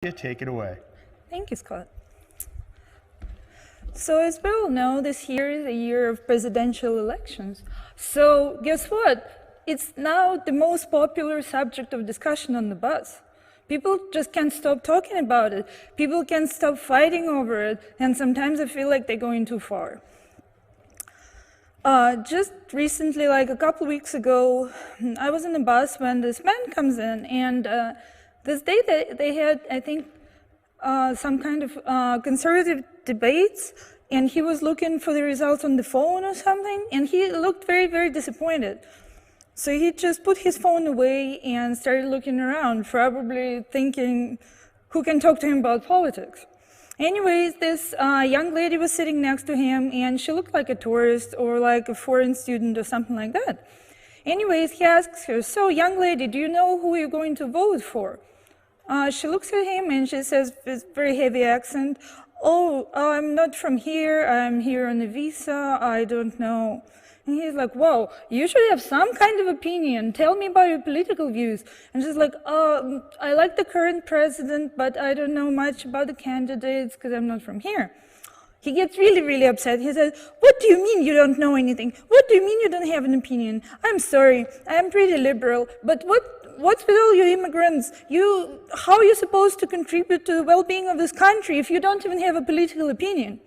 Take it away. Thank you, Scott. So as we all know, this year is a year of presidential elections. So guess what? It's now the most popular subject of discussion on the bus. People just can't stop talking about it. People can't stop fighting over it. And sometimes I feel like they're going too far. Just recently, like a couple weeks ago, I was in a bus when this man comes in, and this day they had, I think, some kind of conservative debates, and he was looking for the results on the phone or something, and he looked very, very disappointed. So he just put his phone away and started looking around, probably thinking, who can talk to him about politics? Anyways, this young lady was sitting next to him, and she looked like a tourist or like a foreign student or something like that. Anyways, he asks her, so young lady, do you know who you're going to vote for? She looks at him and she says with very heavy accent, oh, I'm not from here, I'm here on a visa, I don't know. And he's like, whoa, you should have some kind of opinion, tell me about your political views. And she's like, I like the current president, but I don't know much about the candidates because I'm not from here. He gets really, really upset. He says, what do you mean you don't know anything? What do you mean you don't have an opinion? I'm sorry, I'm pretty liberal, but what's with all you immigrants? How are you supposed to contribute to the well-being of this country if you don't even have a political opinion?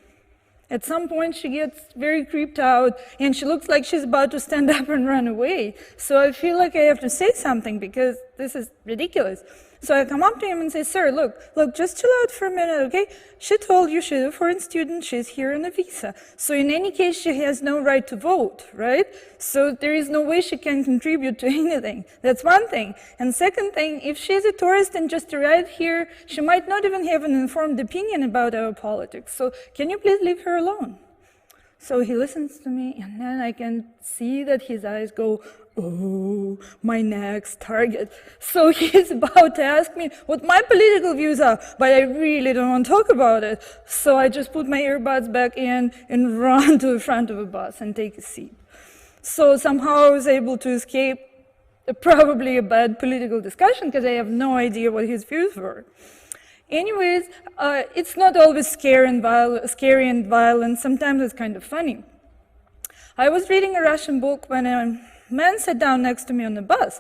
At some point, she gets very creeped out, and she looks like she's about to stand up and run away. So I feel like I have to say something, because this is ridiculous. So I come up to him and say, sir, look, just chill out for a minute, okay? She told you she's a foreign student, she's here on a visa. So in any case, she has no right to vote, right? So there is no way she can contribute to anything. That's one thing. And second thing, if she's a tourist and just arrived here, she might not even have an informed opinion about our politics. So can you please leave her alone? So he listens to me, and then I can see that his eyes go, oh, my next target. So he's about to ask me what my political views are, but I really don't want to talk about it. So I just put my earbuds back in and run to the front of a bus and take a seat. So somehow I was able to escape probably a bad political discussion, because I have no idea what his views were. Anyways, it's not always scary and violent. Sometimes it's kind of funny. I was reading a Russian book when a man sat down next to me on the bus,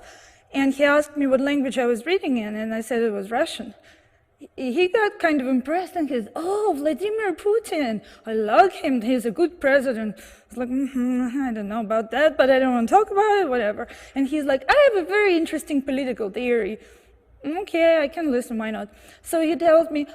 and he asked me what language I was reading in, and I said it was Russian. He got kind of impressed, and he said, oh, Vladimir Putin, I like him, he's a good president. I was like, I don't know about that, but I don't want to talk about it, whatever. And he's like, I have a very interesting political theory. Okay, I can listen, why not? So he tells me,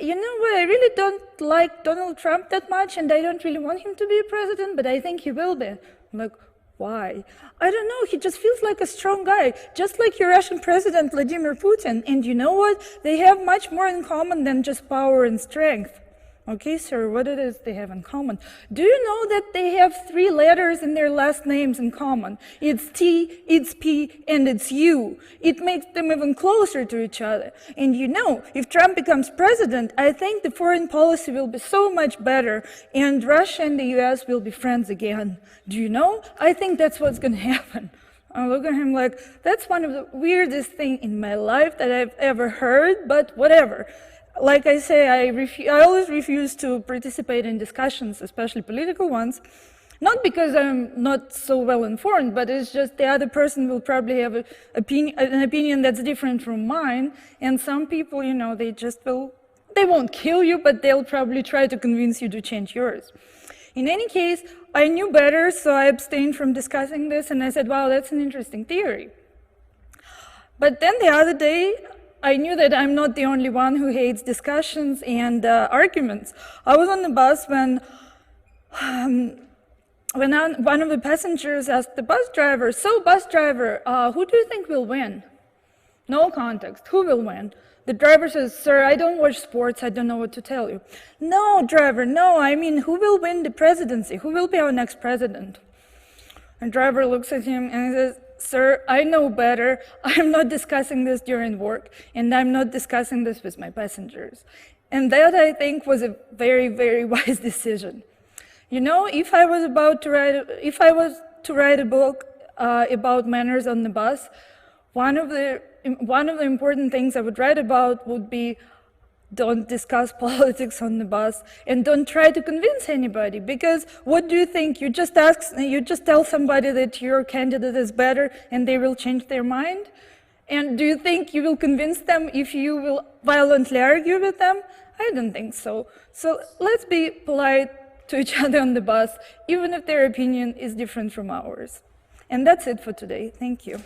you know what, I really don't like Donald Trump that much, and I don't really want him to be a president, but I think he will be. I'm like, why? I don't know, he just feels like a strong guy, just like your Russian president, Vladimir Putin. And you know what? They have much more in common than just power and strength. Okay, sir, what it is they have in common? Do you know that they have 3 letters in their last names in common? It's T, it's P, and it's U. It makes them even closer to each other. And you know, if Trump becomes president, I think the foreign policy will be so much better, and Russia and the US will be friends again. Do you know? I think that's what's going to happen. I look at him like, that's one of the weirdest things in my life that I've ever heard, but whatever. Like I say, I always refuse to participate in discussions, especially political ones, not because I'm not so well informed, but it's just the other person will probably have an opinion that's different from mine, and some people, you know, they won't kill you, but they'll probably try to convince you to change yours. In any case, I knew better, so I abstained from discussing this, and I said, wow, that's an interesting theory. But then the other day, I knew that I'm not the only one who hates discussions and arguments. I was on the bus when one of the passengers asked the bus driver, so bus driver, who do you think will win? No context, who will win? The driver says, sir, I don't watch sports, I don't know what to tell you. No, driver, no, I mean, who will win the presidency? Who will be our next president? And driver looks at him and says, sir, I know better. I'm not discussing this during work, and I'm not discussing this with my passengers. And that, I think, was a very, very wise decision. You know, if I was to write a book about manners on the bus, one of the important things I would write about would be don't discuss politics on the bus, and don't try to convince anybody, because what do you think? You just tell somebody that your candidate is better and they will change their mind? And do you think you will convince them if you will violently argue with them? I don't think so. So let's be polite to each other on the bus, even if their opinion is different from ours. And that's it for today. Thank you.